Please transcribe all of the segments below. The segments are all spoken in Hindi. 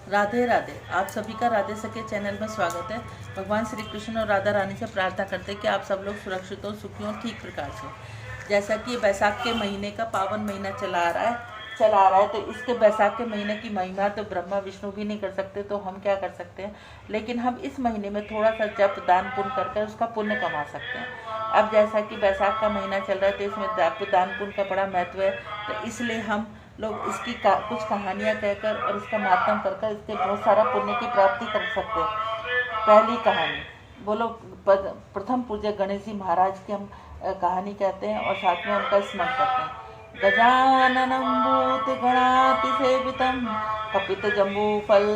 राधे राधे। आप सभी का राधे सखे चैनल में स्वागत है। भगवान श्री कृष्ण और राधा रानी से प्रार्थना करते हैं कि आप सब लोग सुरक्षित हो, सुखी हो, ठीक प्रकार से। जैसा कि बैसाख के महीने का पावन महीना चला आ रहा है, तो इसके बैसाख के महीने की महिमा तो ब्रह्मा विष्णु भी नहीं कर सकते, तो हम क्या कर सकते हैं। लेकिन हम इस महीने में थोड़ा सा जप दान पुण्य करके उसका पुण्य कमा सकते हैं। अब जैसा कि बैसाख का महीना चल रहा है, तो इसमें दान पुण्य का बड़ा महत्व है। तो इसलिए हम लोग इसकी कुछ कहानियाँ कहकर और इसका महात्म कर इसके बहुत सारा पुण्य की प्राप्ति कर सकते हैं। पहली कहानी बोलो, प्रथम पूज्य गणेश जी महाराज की हम कहानी कहते हैं और साथ में उनका स्मरण करते हैं। गजाननं भूत गणाति सेवितं कपित जम्बू फल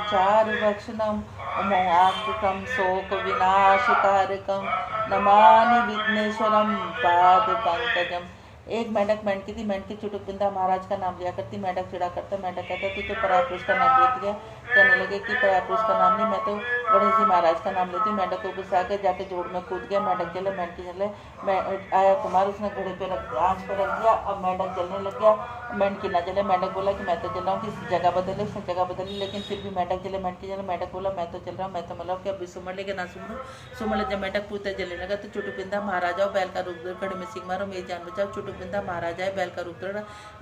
चारु भक्षणम उमाकृतं शोक विनाशकारकं नमामि विघ्नेश्वरं पाद पंकजम। एक मेंढक मेंढकी थी। मेंढकी चुटुकबिंदा महाराज का नाम लिया करती। मेंढक चिड़ा करता। मेंढक कहता तू तो परापुरुष का नाम लेती है। कहने लगे कि परापुरुष का नाम नहीं, मैं तो गणेश जी महाराज का नाम लेती हूँ। मेंढक को गुस्सा आकर जाके जोड़ में कूद गया। मेंढक जले, मेंढकी जले। मैं आया कुमार, उसने घड़े पे रख दिया, आँच पे रख दिया। अब मेंढक जलने लग गया, मेंढकी ना जले। मेंढक बोला कि मैं तो जल रहा हूँ, कि जगह बदले। उसने जगह बदली, लेकिन फिर भी मेंढक जले, मेंढकी जले। मेंढक बोला मैं तो चल रहा हूँ, मैं तो मतलब कि अब सुमर लेके ना सुमरू। सुमर जब मेंढक पूछते जलने लगा तो चुटुकबिंदा महाराजा बैल का रूप घड़े में सिंह मारो, मेरी जान बचाओ। चुटुकबिंदा महाराजा बैल का रूप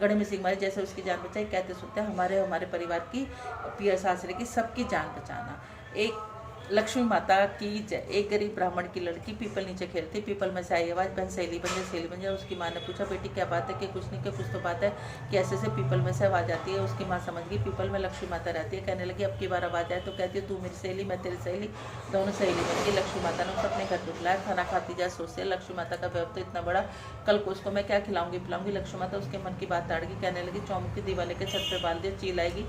गड़े में सिंह मारी, जैसे उसकी जान बचाई। कहते सुनते हमारे परिवार की, पियर सासरे की, सबकी जान बचाना। एक लक्ष्मी माता की जय। एक गरीब ब्राह्मण की लड़की पीपल नीचे खेलती। पीपल में से आई आवाज़, बहन सहेली बन जाए, सहेली बन जाए। उसकी माँ ने पूछा बेटी क्या बात है, कि कुछ नहीं, कि कुछ तो बात है, कि ऐसे से पीपल में से आवाज़ आती है। उसकी माँ समझ गई पीपल में लक्ष्मी माता रहती है। कहने लगी अब की बार आवाज़ आए तो कहती है तू मेरी सहेली, मैं तेरी सहेली, दोनों सहेली बन गई। लक्ष्मी माता ने उसे अपने घर पर बुलाया। खाना खाती जा सोचते लक्ष्मी माता का व्यव तो इतना बड़ा, कल को उसको मैं क्या खिलाऊंगी पिलाऊंगी। लक्ष्मी माता उसके मन की बात ताड़ गई। कहने लगी चौमुख की दीवार लेकर छत पे बाल दिया, चील आएगी,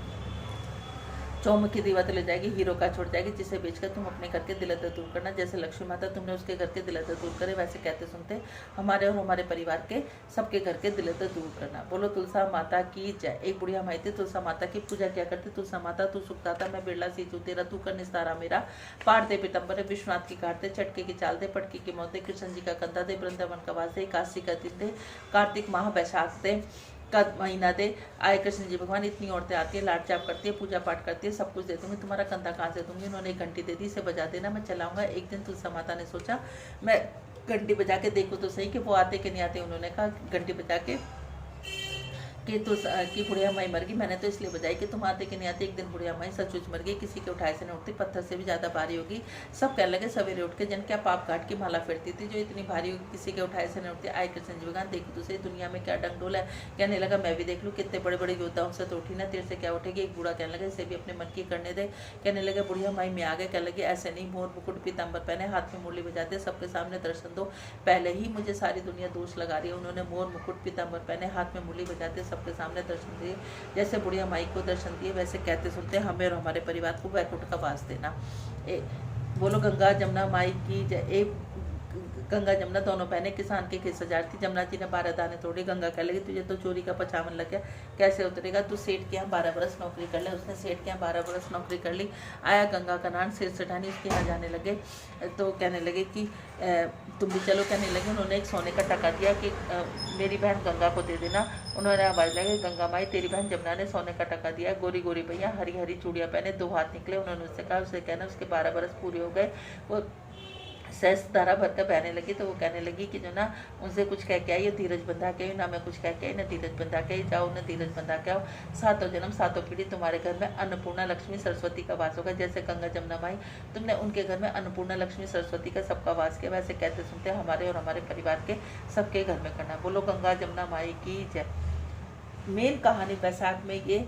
चौमुख की दीवार ले जाएगी, हीरो का छोड़ जाएगी, जिसे बेचकर तुम अपने घर के दिलदर दूर करना। जैसे लक्ष्मी माता तुमने उसके घर के दिलदर दूर करे, वैसे कहते सुनते हमारे और हमारे परिवार के सबके घर के दिलदर दूर करना। बोलो तुलसा माता की जय। एक बुढ़िया माई थी, तुलसा माता की पूजा क्या करती। तुलसा माता तू सुखदाता, मैं बिरला सींचू तेरा, तू कर निस्तारा मेरा। पार दे पितंबर विश्वनाथ की काट दे, चटके की चाल दे, पटकी की मौत दे, कृष्ण जी का कंधा दे, वृंदावन का वास दे, काशी का दिन दे, कार्तिक माह बैसाख दे का महीना दे। आए कृष्ण जी भगवान, इतनी औरतें आती है, लाड चाप करती है, पूजा पाठ करती है, सब कुछ दे दूंगी, तुम्हारा कंधा कहाँ से दूंगी। उन्होंने एक घंटी दे दी, इसे बजा देना, मैं चलाऊंगा। एक दिन तुलसा माता ने सोचा मैं घंटी बजा के देखूँ तो सही कि वो आते कि नहीं आते। उन्होंने कहा घंटी बजा के कि बुढ़िया माई मर गई। मैंने तो इसलिए बजाई कि तुम आते कि नहीं आते। एक दिन बुढ़िया माई सचमुच मर गई, किसी के उठाए से नहीं उठती, पत्थर से भी ज़्यादा भारी होगी। सब कहने लगे सवेरे उठ के जन क्या पाप काट की माला फेरती थी जो इतनी भारी होगी, किसी के उठाए से नहीं उठती। आए कृष्ण जी भगवान देखो तो सही दुनिया में क्या डंडोल है। कहने लगा मैं भी देख लूँ, कितने बड़े बड़े योद्धाओं से तो उठी ना, तेरे से क्या उठेगी। एक बूढ़ा कहने लगा इसे भी अपने मन की करने दे। कहने लगे बुढ़िया माई में आ गए। कहने लगे ऐसे नहीं, मोर मुकुट पीताम्बर पहने, हाथ में मुरली बजाते, सबके सामने दर्शन दो। पहले ही मुझे सारी दुनिया दोष लगा रही है। उन्होंने मोर मुकुट पीताम्बर पहने, हाथ में मुरली बजाते, सबके सामने दर्शन दिए। जैसे बुढ़िया माई को दर्शन दिए, वैसे कहते सुनते हमें और हमारे परिवार को वैकुंठ का वास देना। बोलो गंगा जमुना माई की जय। गंगा जमुना दोनों बहनें किसान के खेत सजा थी। जमुना जी ने 12 दाने तोड़े। गंगा कह लगी तुझे तो चोरी का पचावन लग गया, कैसे उतरेगा, तू सेठ के यहाँ 12 बरस नौकरी कर ले। उसने सेठ के यहाँ 12 बरस नौकरी कर ली। आया गंगा का नान, सिर सटानी उसके यहाँ जाने लगे तो कहने लगे कि तुम भी चलो। कहने लगे, उन्होंने एक सोने का टका दिया कि मेरी बहन गंगा को दे देना। उन्होंने आवाज़ लगी गंगा माई तेरी बहन जमुना ने सोने का टका दिया। गोरी गोरी भैया हरी हरी चूड़ियाँ पहने, 2 हाथ निकले। उन्होंने उससे कहा, उससे कहना उसके 12 बरस पूरे हो गए। वो सहस धारा भर कर बहने लगी तो वो कहने लगी कि जो ना उनसे कुछ कह के आई, धीरज बंधा के आई, ना मैं कुछ कह के आई, ना धीरज बंधा के आई, जाओ ना धीरज बंधा के आओ। 7 जन्म 7 पीढ़ी तुम्हारे घर में अन्नपूर्णा लक्ष्मी सरस्वती का वास होगा। जैसे गंगा जमुना माई तुमने उनके घर में अन्नपूर्णा लक्ष्मी सरस्वती का सबका वास किया, वैसे कहते सुनते हमारे और हमारे परिवार के सबके घर में करना। बोलो गंगा जमुना माई की जय। मेन कहानी बैसाख में ये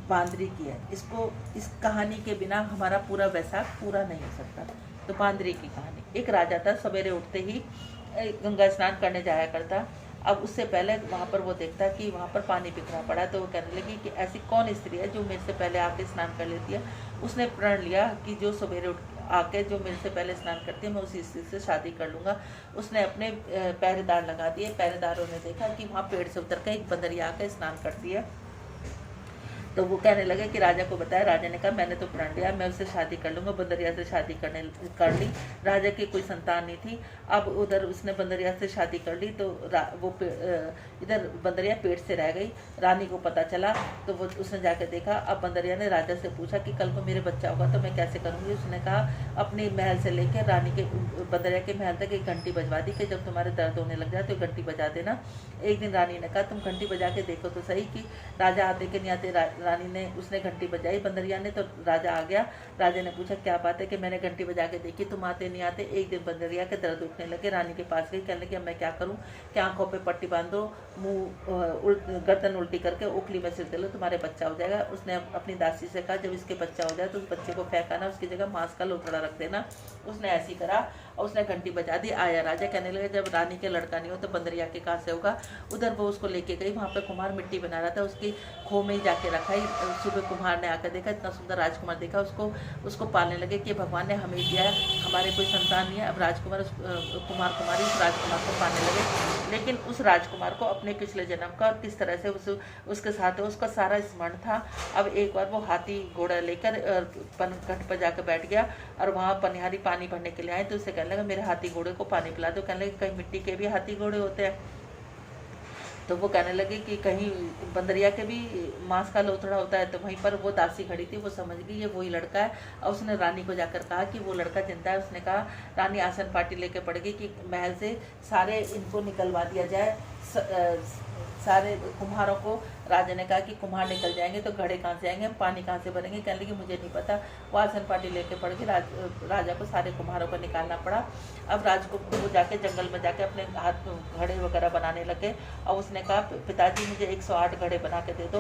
बांदरी की है। इस कहानी के बिना हमारा पूरा बैसाख पूरा नहीं हो सकता। तो बांदरी की कहानी, एक राजा था, सवेरे उठते ही गंगा स्नान करने जाया करता। अब उससे पहले वहाँ पर वो देखता कि वहाँ पर पानी बिखरा पड़ा, तो वो कहने लगी कि ऐसी कौन स्त्री है जो मेरे से पहले आके स्नान कर लेती है। उसने प्रण लिया कि जो सवेरे उठ आके जो मेरे से पहले स्नान करती है मैं उसी स्त्री से शादी कर लूँगा। उसने अपने पहरेदार लगा दिए। पहरेदारों ने देखा कि वहाँ पेड़ से उतर कर एक बंदरिया आकर स्नान करती है। तो वो कहने लगे कि राजा को बताया। राजा ने कहा मैंने तो प्रण लिया, मैं उससे शादी कर लूँगा। बंदरिया से शादी कर ली। राजा की कोई संतान नहीं थी। अब उधर उसने बंदरिया से शादी कर ली तो वो इधर बंदरिया पेट से रह गई। रानी को पता चला तो वो उसने जाकर देखा। अब बंदरिया ने राजा से पूछा कि कल को मेरे बच्चा होगा तो मैं कैसे करूँगी। उसने कहा अपने महल से लेकर रानी के बंदरिया के महल तक एक घंटी बजवा दी कि जब तुम्हारे दर्द होने लग जाए तो घंटी बजा देना। एक दिन रानी ने कहा तुम घंटी बजा के देखो तो सही कि राजा आते कि नहीं आते। रानी ने उसने घंटी बजाई बंदरिया ने, तो राजा आ गया। राजा ने पूछा क्या बात है कि मैंने घंटी बजा के देखी, तुम आते नहीं आते। एक दिन बंदरिया के दर्द उठने लगे। रानी के पास गई, कहने लगी अब मैं क्या करूँ कि आंखों पे पट्टी बांधो, मुंह गर्दन उल्टी करके उखली में सिर दे लो, तुम्हारे बच्चा हो जाएगा। उसने अपनी दासी से कहा जब इसके बच्चा हो जाए तो उस बच्चे को फेंकाना, उसकी जगह मांस का लोथड़ा रख देना। उसने ऐसी करा और उसने घंटी बजा दी। आया राजा, कहने लगे जब रानी के लड़का नहीं हो तो बंदरिया के कहाँ से होगा। उधर वो उसको लेके गई, वहाँ पे कुम्हार मिट्टी बना रहा था, उसकी खो में ही जाके रखा ही। सुबह कुम्हार ने आकर देखा, इतना सुंदर राजकुमार देखा, उसको पालने लगे कि भगवान ने हमें दिया है, हमारे कोई संतान नहीं है। अब राजकुमार कुमार कुमारी उस राजकुमार को पाने लगे। लेकिन उस राजकुमार को अपने पिछले जन्म का और किस तरह से उसके साथ उसका सारा स्मरण था। अब एक बार वो हाथी घोड़ा लेकर घाट पर जाकर बैठ गया और वहाँ पनिहारी पानी भरने के लिए आए तो उससे कहने लगा मेरे हाथी घोड़े को पानी पिला दो। कहने लगे कहीं मिट्टी के भी हाथी घोड़े होते हैं। तो वो कहने लगे कि कहीं बंदरिया के भी मांस का लोथड़ा होता है। तो वहीं पर वो दासी खड़ी थी, वो समझ गई ये वही लड़का है और उसने रानी को जाकर कहा कि वो लड़का जिंदा है। उसने कहा, रानी आसन पार्टी लेके पड़ गई कि महल से सारे इनको निकलवा दिया जाए, सारे कुम्हारों को। राजा ने कहा कि कुम्हार निकल जाएंगे तो घड़े कहाँ से आएंगे, हम पानी कहाँ से भरेंगे। कहने लगी मुझे नहीं पता। वो आसन पार्टी लेके पड़ गई। राजा को सारे कुम्हारों को निकालना पड़ा। अब वो जाके जंगल में जाके अपने हाथ घड़े वगैरह बनाने लगे और उसने कहा पिताजी मुझे 108 घड़े बना के दे दो।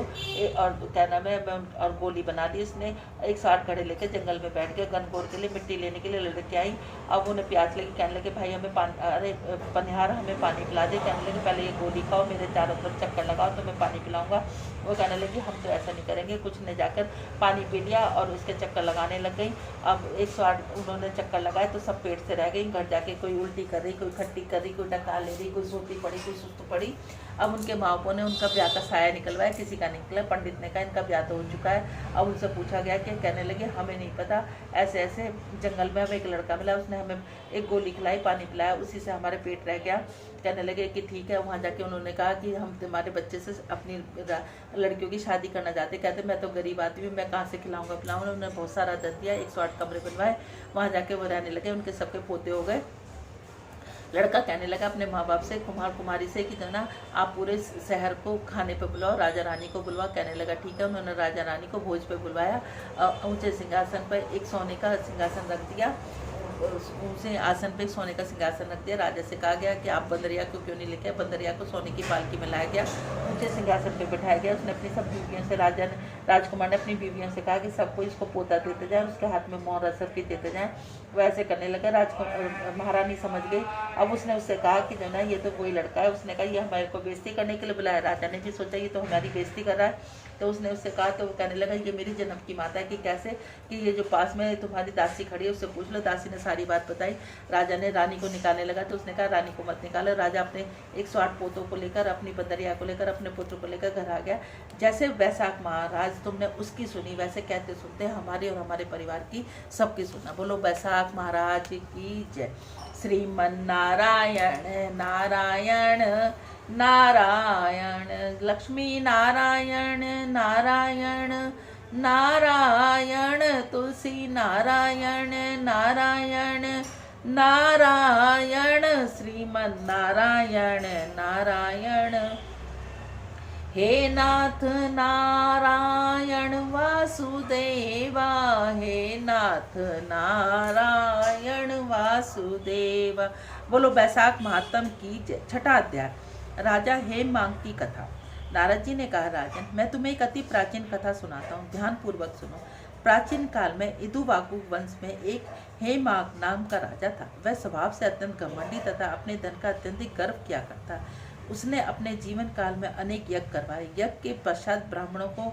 और क्या नाम है, और गोली बना दी। उसने 108 घड़े लेके जंगल में बैठ गए। गनगौर के लिए मिट्टी लेने के लिए लड़के आई। अब उन्हें प्यास लगी, कहने लगे भाई हमें पनिहार हमें पानी पिला दे। कहने लगे पहले ये गोली खाओ, मेरे चारों तरफ चक्कर लगाओ तो मैं पानी पिलाऊंगा। वो कहने लगी हम तो ऐसा नहीं करेंगे। कुछ ने जाकर पानी पी लिया और उसके चक्कर लगाने लग गई। अब 108 उन्होंने चक्कर लगाए तो सब पेट से रह गई। घर जाके कोई उल्टी कर रही, कोई खट्टी कर रही, कोई डकार ले रही, कोई सोती पड़ी, कोई सुस्त पड़ी। अब उनके माँ बापों ने उनका ब्याह का साया निकलवाया, किसी का निकला। पंडित ने कहा इनका ब्याह तो हो चुका है। अब उनसे पूछा गया कि कहने लगे हमें नहीं पता, ऐसे ऐसे जंगल में हमें एक लड़का मिला, उसने हमें एक गोली खिलाई, पानी पिलाया, उसी से हमारे पेट रह गया। कहने लगे कि ठीक है। वहाँ जाके उन्होंने कहा कि हम तुम्हारे बच्चे से अपनी लड़कियों की शादी करना चाहते। कहते मैं तो गरीब आदमी हूँ, मैं कहाँ से खिलाऊंगा पिलाऊंगा। उन्होंने बहुत सारा दर दिया, 108 कमरे बनवाए। वहाँ जाके वो रहने लगे, उनके सबके पोते हो गए। लड़का कहने लगा अपने माँ बाप से, कुमार कुमारी से कि जो ना आप पूरे शहर को खाने पे बुलाओ, राजा रानी को बुलवा। कहने लगा ठीक है। उन्होंने राजा रानी को भोज पे बुलवाया। ऊंचे सिंहासन पर एक सोने का सिंहासन रख दिया। ऊंचे आसन पे सोने का सिंहासन रख दिया। राजा से कहा गया कि आप बंदरिया को क्यों नहीं लेके आए। बंदरिया को सोने की पालकी में लाया गया, ऊंचे सिंहासन पे बिठाया गया। उसने अपनी सब बीवियों से, राजकुमार ने अपनी बीवियों से कहा कि सबको इसको पोता देते जाए, उसके हाथ में मोहर असर की देते जाएँ। वो ऐसे करने लगा। महारानी समझ गई। अब उसने उससे कहा कि जो ना ये तो वही लड़का है। उसने कहा ये हमारे को बेइज्जती करने के लिए बुलाया। राजा ने भी सोचा ये तो हमारी बेइज्जती कर रहा है। तो उसने उससे कहा, तो वो कहने लगा ये मेरी जन्म की माता है। कि कैसे, कि ये जो पास में तुम्हारी दासी खड़ी है उससे पूछ लो। दासी ने सारी बात बताई। राजा ने रानी को निकालने लगा तो उसने कहा रानी को मत निकालो। राजा अपने 108 पोतों को लेकर, अपनी बंदरिया को लेकर, अपने पुत्र को लेकर घर आ गया। जैसे वैशाख महाराज तुमने उसकी सुनी, वैसे कहते सुनते हमारी और हमारे परिवार की सबकी सुना। बोलो वैशाख महाराज की जय। श्रीमन नारायण नारायण नारायण, लक्ष्मी नारायण नारायण नारायण, तुलसी नारायण नारायण नारायण, श्रीमन नारायण नारायण। हे नाथ नारायण वासुदेवा, हे नाथ नारायण वासुदेवा। बोलो वैशाख महात्म की जय। छठा अध्याय, राजा हेममांग की कथा। नारद जी ने कहा, राजन मैं तुम्हें एक अति प्राचीन कथा सुनाता हूँ, ध्यान पूर्वक सुनो। प्राचीन काल में इदुवाकु वंश में एक हेममांग नाम का राजा था। वह स्वभाव से अत्यंत घमंडी तथा अपने धन का अत्यंत गर्व किया करता। उसने अपने जीवन काल में अनेक यज्ञ करवाए। यज्ञ के पश्चात ब्राह्मणों को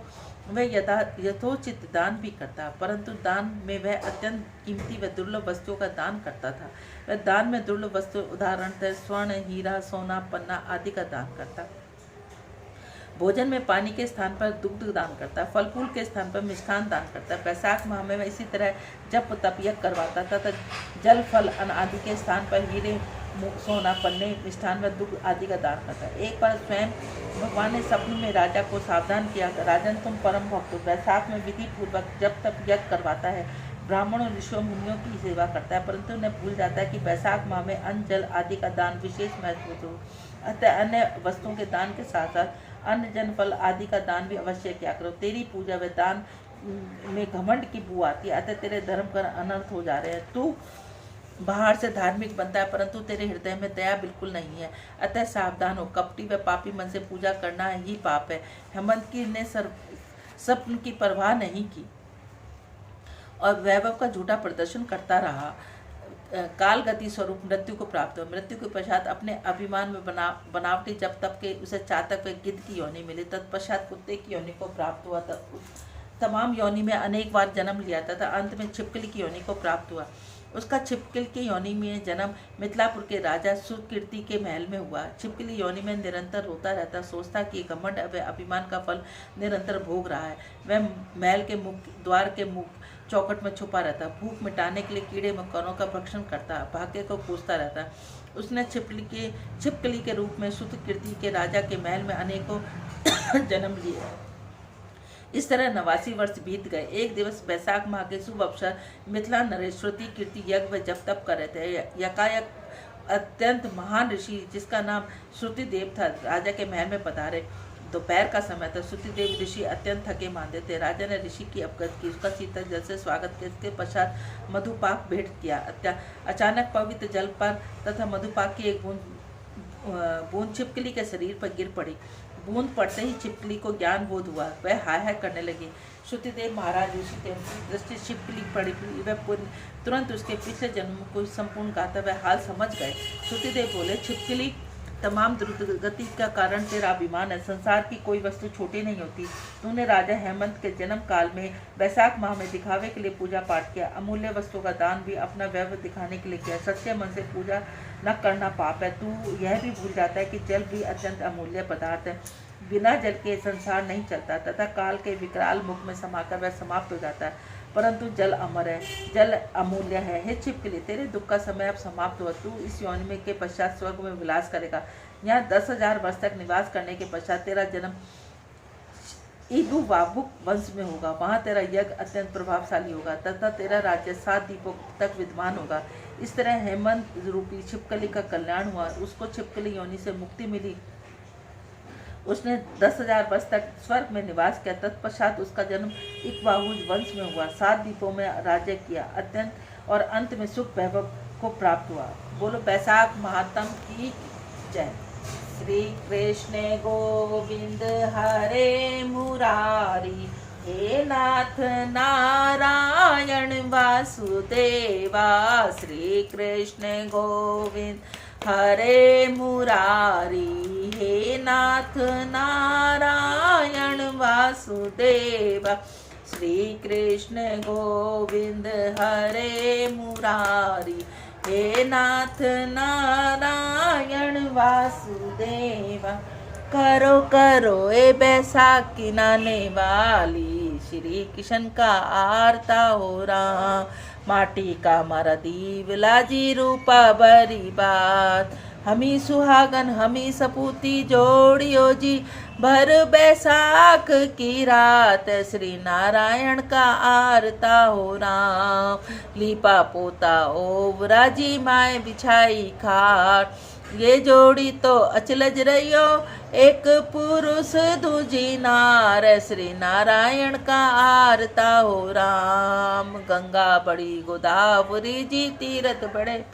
वह यथोचित दान भी करता, परंतु दान में वह अत्यंत कीमती व दुर्लभ वस्तुओं का दान करता था। वह दान में दुर्लभ वस्तु उदाहरणतः स्वर्ण, हीरा, सोना, पन्ना आदि का दान करता। भोजन में पानी के स्थान पर दुग्ध दान करता है, फल फूल के स्थान पर मिष्ठान दान करता है। बैसाख माह में इसी तरह जप तप यज्ञ करवाता था तथा जल फल अन्न आदि के स्थान पर हीरे सोना पन्ने मिष्ठान व दुग्ध आदि का दान करता है। एक बार स्वयं भगवान ने स्वप्न में राजा को सावधान किया, राजन तुम परम भक्त हो, बैसाख में विधि पूर्वक जब तक यज्ञ करवाता है, ब्राह्मणों ऋषियों मुनियों की सेवा करता है, परंतु उन्हें भूल जाता है कि बैसाख माह में अन्न जल आदि का दान विशेष महत्व हो। अतः अन्य वस्तुओं के दान के साथ साथ अन्न जन फल आदि का दान भी अवश्य किया करो। तेरी पूजा व दान में घमंड की बू आती है, अतः तेरे धर्म का अनर्थ हो जा रहे हैं। तू बाहर से धार्मिक बनता है परंतु तेरे हृदय में दया बिल्कुल नहीं है, अतः सावधान हो। कपटी व पापी मन से पूजा करना ही पाप है। हेमंत की ने स्वप्न की परवाह नहीं की और वैभव का झूठा प्रदर्शन करता रहा। काल गति स्वरूप मृत्यु को प्राप्त हुआ। मृत्यु के पश्चात अपने अभिमान में बनावटी जब तब के उसे चातक व गिद्ध की योनि मिली, तत्पश्चात कुत्ते की योनि को प्राप्त हुआ। तमाम योनि में अनेक बार जन्म लिया तथा अंत में छिपकली की योनि को प्राप्त हुआ। उसका छिपकली की योनि में जन्म मिथिलापुर के राजा सुकीर्ति के महल में हुआ। छिपकली योनि में निरंतर रोता रहता, सोचता कि घमंड व अभिमान का फल निरंतर भोग रहा है। वह महल के मुख्य द्वार के मुख चौखट में छुपा रहता, भूख मिटाने के लिए कीड़े मकोड़ों का भक्षण करता, भाग्य को पूछता रहता। उसने छिपकली के रूप में सुकीर्ति के राजा के महल में अनेकों जन्म लिए। इस तरह 89 वर्ष बीत गए। एक दिवस बैसाख माह के शुभ अवसर मिथिला नरेश्वती कीर्ति यज्ञ व जप तप कर रहे थे। यकायक अत्यंत महान ऋषि जिसका नाम श्रुतिदेव था राजा के महल में पधारे। दोपहर का समय था। श्रुतिदेव ऋषि अत्यंत थके मांदे थे। राजा ने ऋषि की अवगत की, उसका शीतल जल से स्वागत किया, इसके पश्चात मधुपाक भेंट किया। अचानक पवित्र जल पर तथा मधुपाक की एक बूंद छिपकली के शरीर पर गिर पड़ी। बूंद पड़ते ही छिपकली को ज्ञान बोध हुआ, वह हाय हाय करने लगी। श्रुतिदेव महाराज ऋषि थे, दृष्टि छिपकली पड़ी, वह तुरंत उसके पिछले जन्म को संपूर्ण गाता वह हाल समझ गए। श्रुतिदेव बोले, छिपकली तमाम दुर्गति का कारण तेरा अभिमान है। संसार की कोई वस्तु छोटी नहीं होती। तूने राजा हेमंत के जन्म काल में बैसाख माह में दिखावे के लिए पूजा पाठ किया। अमूल्य वस्तु का दान भी अपना वैभव दिखाने के लिए किया। सच्चे मन से पूजा न करना पाप है। तू यह भी भूल जाता है कि जल भी अत्यंत अमूल्य पदार्थ है। बिना जल के संसार नहीं चलता तथा काल के विकराल मुख में समाकर वह समाप्त हो जाता है, परंतु जल अमर है, जल अमूल्य है। हे छिपकली, तेरे दुख का समय अब समाप्त हुआ। तू इस योनि में के पश्चात स्वर्ग में विलास करेगा। यहाँ 10,000 वर्ष तक निवास करने के पश्चात तेरा जन्म इदुवाबुक वंश में होगा। वहाँ तेरा यज्ञ अत्यंत प्रभावशाली होगा तथा तेरा राज्य 7 दीपों तक विद्यमान होगा। इस तरह हेमंत रूपी छिपकली का कल्याण हुआ। उसको छिपकली योनि से मुक्ति मिली। उसने 10,000 वर्ष तक स्वर्ग में निवास किया। तत्पश्चात उसका जन्म इक्ष्वाकुज वंश में हुआ। 7 द्वीपों में राज्य किया अत्यंत और अंत में सुख वैभव को प्राप्त हुआ। बोलो बैसाख महात्म की जय। श्री कृष्ण गोविंद हरे मुरारी, हे नाथ नारायण वासुदेवा। श्री कृष्ण गोविंद हरे मुरारी, हे नाथ नारायण वासुदेवा। श्री कृष्ण गोविंद हरे मुरारी, हे नाथ नारायण वासुदेवा। करो करो ए बैसाखी नाने वाली, श्री कृष्ण का आरता हो रहा। माटी का मारा दीवला जी रूपा बरी बात, हमी सुहागन हमी सपूती जोड़ियो जी। भर बैसाख की रात श्री नारायण का आरता हो राम। लीपा पोता ओवरा जी माए बिछाई खाट, ये जोड़ी तो अचलज रहियो एक पुरुष दूजी नार। श्री नारायण का आरता हो राम। गंगा बड़ी गोदावरी जी तीरथ बड़े,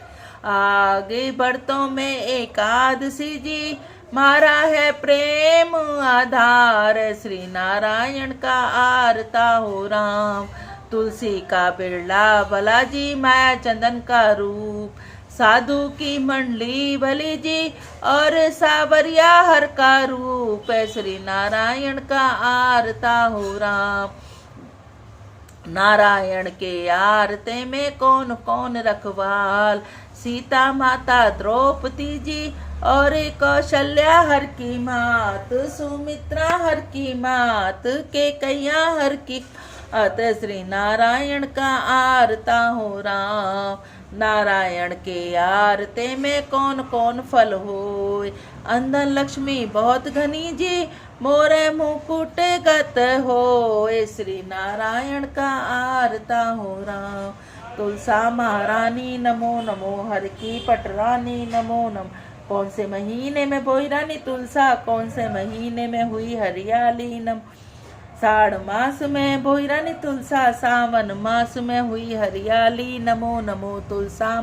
आगे बढ़तों में एकादशी जी। मारा है प्रेम आधार, श्री नारायण का आरता हो राम। तुलसी का बिरला बालाजी माया चंदन का रूप, साधु की मंडली भली जी और सावरिया हर का रूप। श्री नारायण का आरता हो राम। नारायण के आरते में कौन कौन रखवाल, सीता माता द्रौपदी जी और कौशल्या हर की मात, सुमित्रा हर की मात, कैकेय्या हर की अत श्री नारायण का आरता हो राम। नारायण के आरते में कौन कौन फल होय, अंधन लक्ष्मी बहुत घनी जी, मोरे मुकुट गत होय, श्री नारायण का आरता हो राम। तुलसा महारानी नमो नमो, हर की पटरानी नमो नमो। कौन से महीने में बोई रानी तुलसा, कौन से महीने में हुई हरियाली नमो। साढ़ मास में बोई रानी तुलसा, सावन मास में हुई हरियाली नमो नमो। तुलसा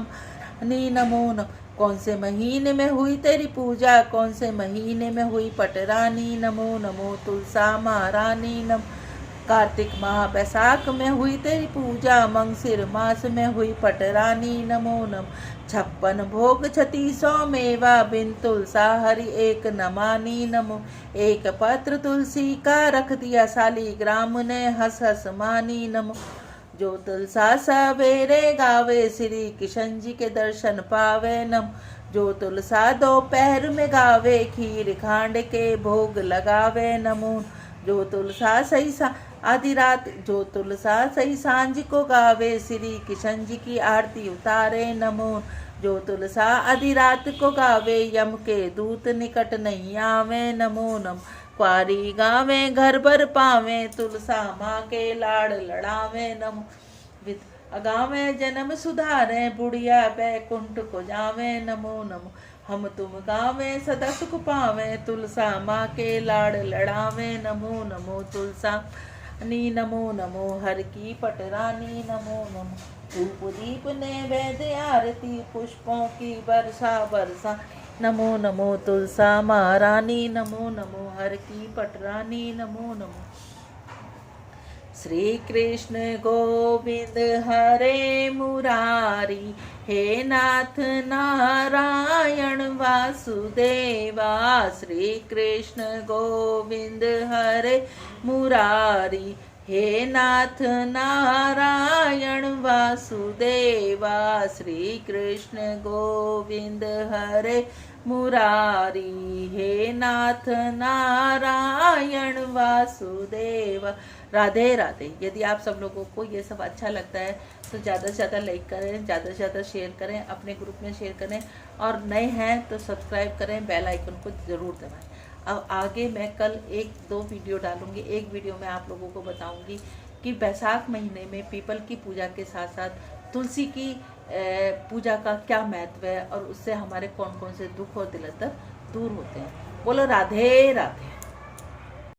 नी नमो नमो। कौन से महीने में हुई तेरी पूजा, कौन से महीने में हुई पटरानी नमो नमो। तुलसा महारानी नमो। कार्तिक माह बैसाख में हुई तेरी पूजा, मंगसिर मास में हुई पटरानी नमो नमो। 56 भोग 3600 मेवा, बिन तुलसा हरि एक नमानी नमो। एक पत्र तुलसी का रख दिया शालीग्राम ने, हंस हंस मानी नमो। जो तुलसा सवेरे गावे, श्री किशन जी के दर्शन पावे नमो। जो तुलसा दोपहर में गावे, खीर खांड के भोग लगावे नमो। जो तुलसा सही आधी रात, जो तुलसा सही सांझ को गावे, श्री किशन जी की आरती उतारे नमो। जो तुलसा आधी रात को गावे, यम के दूत निकट नहीं आवे नमो नमो। क्वारी गावे घर भर पावे, तुलसा माँ के लाड़ लड़ावे नमो। अगावे जन्म सुधारे, बुढ़िया बैकुंठ को जावे नमो नमो। हम तुम गावे सदा सुख पावे, तुलसा माँ के लाड़ लड़ावे नमो नमो। तुलसा नी नमो नमो, हर की पटरानी नमो नमो। धूप दीप नैवेद्य आरती, पुष्पों की वर्षा वर्षा नमो नमो। तुलसा महारानी नमो नमो, हर की पटरानी नमो नमो। श्री कृष्ण गोविंद हरे मुरारी, हे नाथ नारायण वासुदेवा। श्री कृष्ण गोविंद हरे मुरारी, हे नाथ नारायण वासुदेवा। श्री कृष्ण गोविंद हरे मुरारी, हे नाथ नारायण वासुदेवा। राधे राधे। यदि आप सब लोगों को ये सब अच्छा लगता है तो ज़्यादा से ज़्यादा लाइक करें, ज़्यादा से ज़्यादा शेयर करें, अपने ग्रुप में शेयर करें, और नए हैं तो सब्सक्राइब करें, बेल आइकन को ज़रूर दबाएं। अब आगे मैं कल 1-2 वीडियो डालूंगी। एक वीडियो में आप लोगों को बताऊंगी कि बैसाख महीने में पीपल की पूजा के साथ साथ तुलसी की पूजा का क्या महत्व है, और उससे हमारे कौन कौन से दुख और दिलदर दूर होते हैं। बोलो राधे राधे।